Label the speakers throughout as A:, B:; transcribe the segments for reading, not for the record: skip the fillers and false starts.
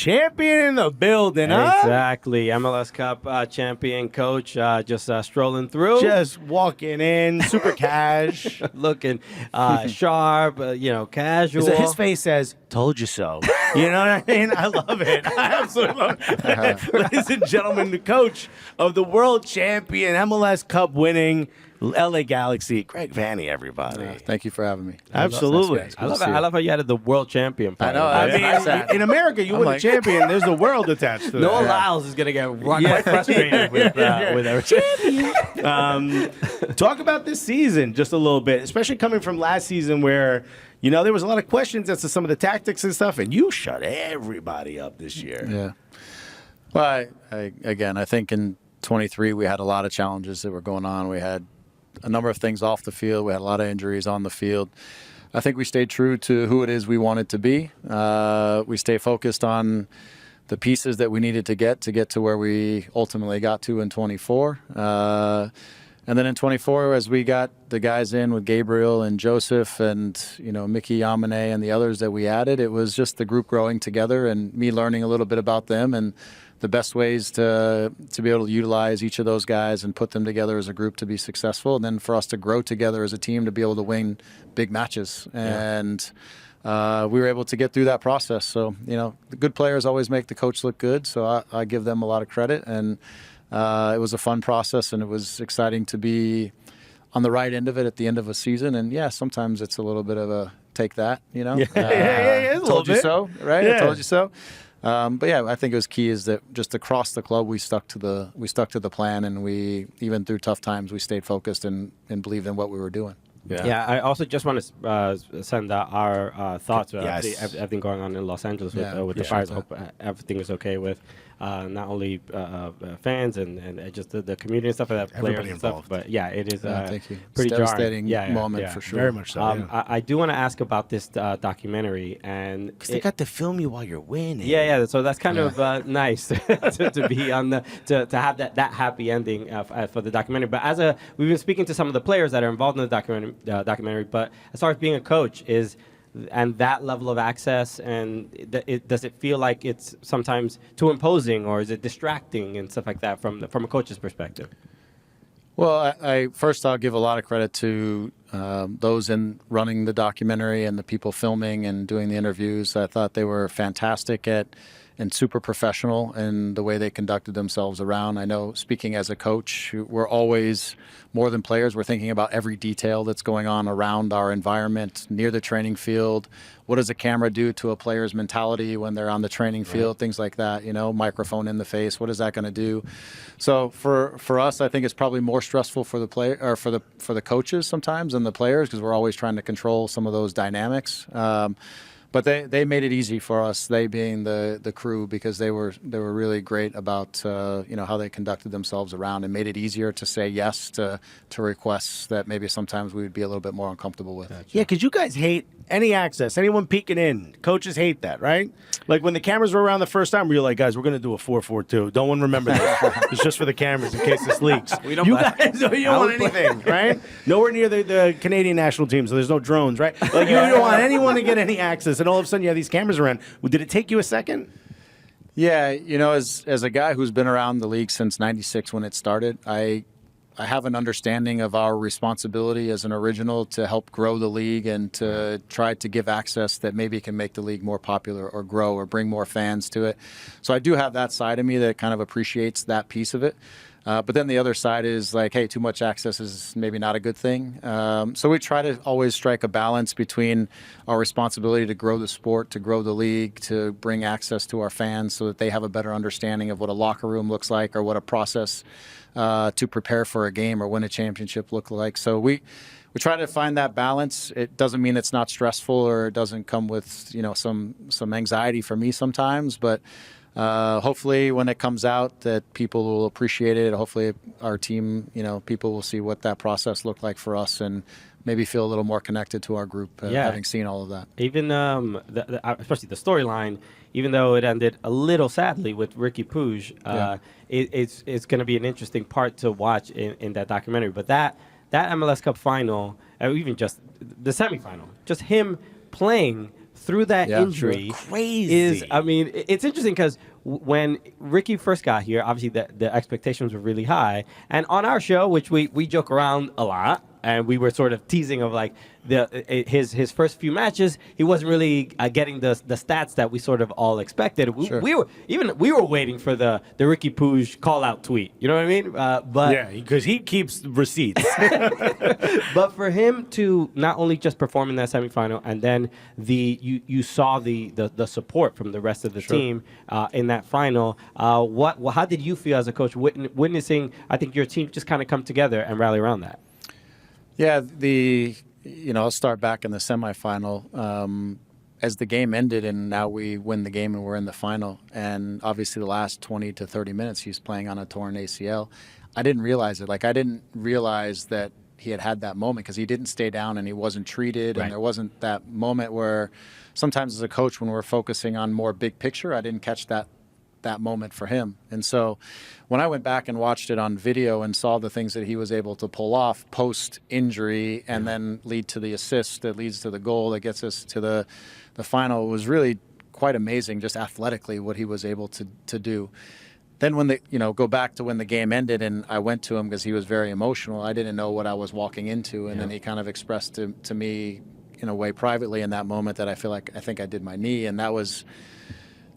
A: champion in the building, huh?
B: Exactly. MLS Cup champion coach just strolling through.
A: Just walking in, super cash.
B: Looking sharp, casual.
A: So his face says, "Told you so." You know what I mean? I love it. I absolutely love it. Ladies and gentlemen, the coach of the world champion MLS Cup winning LA Galaxy, Greg Vanney, everybody.
C: Thank you for having me.
A: Absolutely.
B: I love how you added the world champion part.
C: I know.
A: I mean, in America, you win the champion, there's the world attached to it.
B: Noah Lyles is going to get quite frustrated with everything.
A: Talk about this season just a little bit, especially coming from last season where, there was a lot of questions as to some of the tactics and stuff, and you shut everybody up this year.
C: Yeah. Well, I think in 23 we had a lot of challenges that were going on. We had a number of things off the field. We had a lot of injuries on the field. I think we stayed true to who it is we wanted to be. We stayed focused on the pieces that we needed to get to where we ultimately got to in 24. And then in 24, as we got the guys in with Gabriel and Joseph and, Mickey Yamane and the others that we added, it was just the group growing together and me learning a little bit about them and the best ways to be able to utilize each of those guys and put them together as a group to be successful, and then for us to grow together as a team to be able to win big matches. And we were able to get through that process. So, the good players always make the coach look good, so I give them a lot of credit. And it was a fun process, and it was exciting to be on the right end of it at the end of a season. And, sometimes it's a little bit of a take that,
A: Yeah,
C: told you so, right?
A: Yeah.
C: I told you so. But I think it was key is that just across the club we stuck to the plan, and we, even through tough times, we stayed focused and believed in what we were doing.
B: Yeah, I also just want to send our thoughts about
A: Yes.
B: everything going on in Los Angeles with the fires. Hope everything is okay with not only fans and just the community and stuff, like that, players and stuff. But it is
C: thank you.
B: pretty
C: devastating
B: jarring.
C: moment for sure.
A: Very much so.
B: I do want to ask about this documentary, and
A: Because they got to film you while you're winning.
B: Yeah. So that's kind of nice to be on to have that happy ending for the documentary. But we've been speaking to some of the players that are involved in the documentary. But as far as being a coach and that level of access, and does it feel like it's sometimes too imposing, or is it distracting and stuff like that from a coach's perspective?
C: Well, I'll give a lot of credit to those in running the documentary and the people filming and doing the interviews. I thought they were fantastic and super professional in the way they conducted themselves around. I know, speaking as a coach, we're always, more than players, we're thinking about every detail that's going on around our environment, near the training field. What does a camera do to a player's mentality when they're on the training field? Things like that, microphone in the face. What is that going to do? So for us, I think it's probably more stressful for the player or for the coaches sometimes than the players, because we're always trying to control some of those dynamics. But they made it easy for us, they being the crew, because they were really great about how they conducted themselves around, and made it easier to say yes to requests that maybe sometimes we would be a little bit more uncomfortable with.
A: Gotcha. Yeah, because you guys hate any access, anyone peeking in. Coaches hate that, right? Like when the cameras were around the first time, we were like, guys, we're going to do a 4-4-2. Don't one remember this. It's just for the cameras in case this leaks.
B: We don't
A: you guys don't want anything, right? Nowhere near the Canadian national team, so there's no drones, right? Like you don't want anyone to get any access, and all of a sudden you have these cameras around. Well, did it take you a second?
C: Yeah, as a guy who's been around the league since '96 when it started, I have an understanding of our responsibility as an original to help grow the league and to try to give access that maybe can make the league more popular or grow or bring more fans to it. So I do have that side of me that kind of appreciates that piece of it. But then the other side is like, hey, too much access is maybe not a good thing. So we try to always strike a balance between our responsibility to grow the sport, to grow the league, to bring access to our fans so that they have a better understanding of what a locker room looks like or what a process to prepare for a game or win a championship look like. So we try to find that balance. It doesn't mean it's not stressful or it doesn't come with some anxiety for me sometimes, but hopefully when it comes out that people will appreciate it. Hopefully our team, people will see what that process looked like for us and maybe feel a little more connected to our group having seen all of that.
B: Even especially the storyline, even though it ended a little sadly with Ricky Puig, it's going to be an interesting part to watch in that documentary. But that MLS Cup final, or even just the semifinal, just him playing through that
C: Yeah,
B: injury
A: crazy.
B: is, I mean, it's interesting because when Ricky first got here, obviously the expectations were really high. And on our show, which we joke around a lot, and we were sort of teasing of like his first few matches, he wasn't really getting the stats that we sort of all expected. We were waiting for the Ricky Puig call out tweet. You know what I mean? But
A: yeah, because he keeps receipts.
B: but for him to not only just perform in that semifinal, and then you saw the support from the rest of the team in that final. How did you feel as a coach witnessing? I think your team just kind of come together and rally around that.
C: Yeah, I'll start back in the semifinal. As the game ended and now we win the game and we're in the final, and obviously the last 20 to 30 minutes he's playing on a torn ACL. I didn't realize it. Like, I didn't realize that he had that moment because he didn't stay down and he wasn't treated, and there wasn't that moment where sometimes as a coach when we're focusing on more big picture, I didn't catch that moment for him. And so when I went back and watched it on video and saw the things that he was able to pull off post-injury and then lead to the assist that leads to the goal that gets us to the final, it was really quite amazing just athletically what he was able to do. Then when go back to when the game ended and I went to him because he was very emotional, I didn't know what I was walking into, and then he kind of expressed to me in a way privately in that moment that I think I did my knee, and that was,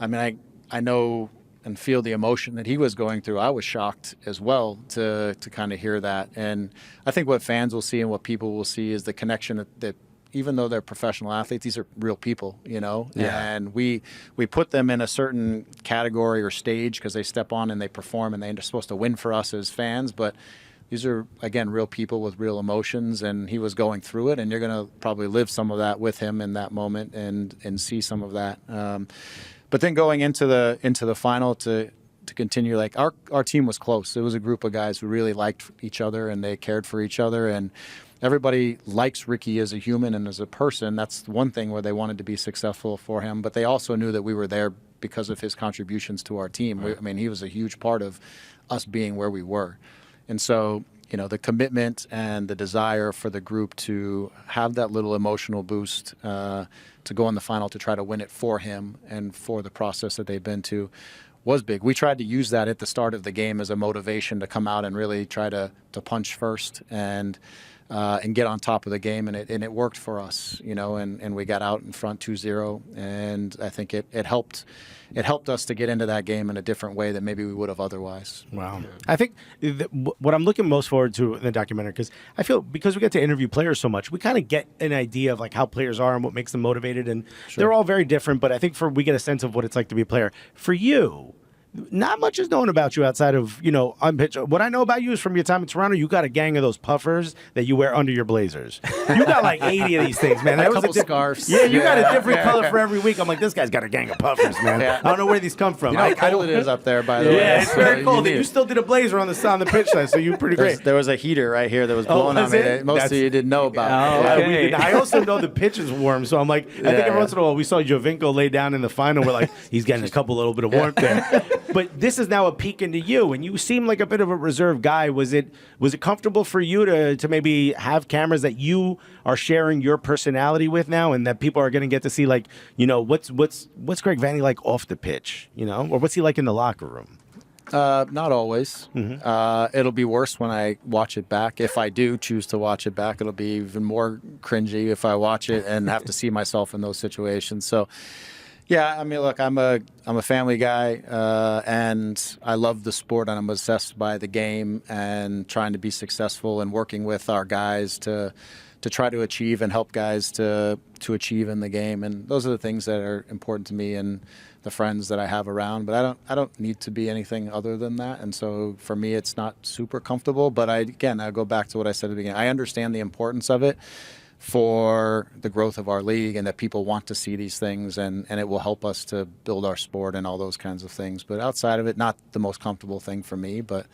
C: I mean, I know and feel the emotion that he was going through. I was shocked as well to kind of hear that. And I think what fans will see and what people will see is the connection that even though they're professional athletes, these are real people, and we put them in a certain category or stage because they step on and they perform and they're supposed to win for us as fans. But these are, again, real people with real emotions, and he was going through it, and you're going to probably live some of that with him in that moment and see some of that. But then going into the final to continue, like our team was close. It was a group of guys who really liked each other and they cared for each other, and everybody likes Ricky as a human and as a person. That's one thing where they wanted to be successful for him, but they also knew that we were there because of his contributions to our team. I mean, he was a huge part of us being where we were. And so, the commitment and the desire for the group to have that little emotional boost to go in the final to try to win it for him and for the process that they've been to was big. We tried to use that at the start of the game as a motivation to come out and really try to punch first and get on top of the game, and it worked for us, and we got out in front 2-0, and I think it helped us to get into that game in a different way than maybe we would have otherwise.
A: Wow. I think what I'm looking most forward to in the documentary, because I feel because we get to interview players so much, we kind of get an idea of like how players are and what makes them motivated, and they're all very different, but I think we get a sense of what it's like to be a player. For you, not much is known about you outside of, on pitch. What I know about you is from your time in Toronto, you got a gang of those puffers that you wear under your blazers. You got like 80 of these things, man.
C: A couple scarves.
A: Yeah, you got a different color for every week. I'm like, this guy's got a gang of puffers, man. I don't know where these come from.
C: You know how cold it is up there, by the way.
A: Yeah, it's very cold. You still did a blazer on the pitch side, so you're pretty great.
C: There was a heater right here that was blowing on me that most of you didn't know about.
B: Okay.
A: I also know the pitch is warm, so I'm like, I think every once in a while we saw Jovinko lay down in the final. We're like, he's getting a little bit of warmth there. But this is now a peek into you, and you seem like a bit of a reserved guy. Was it comfortable for you to maybe have cameras that you are sharing your personality with now, and that people are going to get to see, like, what's Greg Vanney like off the pitch, or what's he like in the locker room?
C: Not always. Mm-hmm. It'll be worse when I watch it back. If I do choose to watch it back, it'll be even more cringy if I watch it and have to see myself in those situations. So, yeah, I mean, look, I'm a family guy, and I love the sport, and I'm obsessed by the game and trying to be successful and working with our guys to try to achieve and help guys to achieve in the game. And those are the things that are important to me and the friends that I have around. But I don't need to be anything other than that. And so for me, it's not super comfortable. But I go back to what I said at the beginning. I understand the importance of it for the growth of our league, and that people want to see these things, and it will help us to build our sport and all those kinds of things. But outside of it, not the most comfortable thing for me, but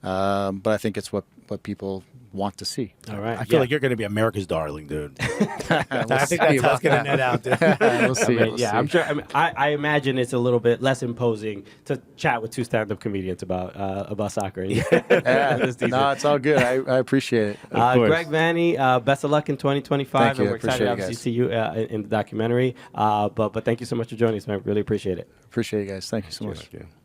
C: I think it's what people want to see.
B: All right.
A: I feel like you're going to be America's darling, dude. I think that's
C: see
A: how it's
C: about
A: going to
C: that.
A: net out. Dude.
C: We'll see.
B: I mean,
C: we'll
B: yeah,
C: see.
B: I'm sure. I mean, I imagine it's a little bit less imposing to chat with two stand-up comedians about soccer.
C: Yeah, no, it's all good. I appreciate it.
A: course.
B: Greg Vanney, best of luck in 2025.
C: Thank you.
B: And we're
C: I appreciate
B: excited,
C: it,
B: obviously,
C: guys.
B: to see you in the documentary. But thank you so much for joining us, man. Really appreciate it.
C: Appreciate you guys. Thank you so much.
A: Thank you.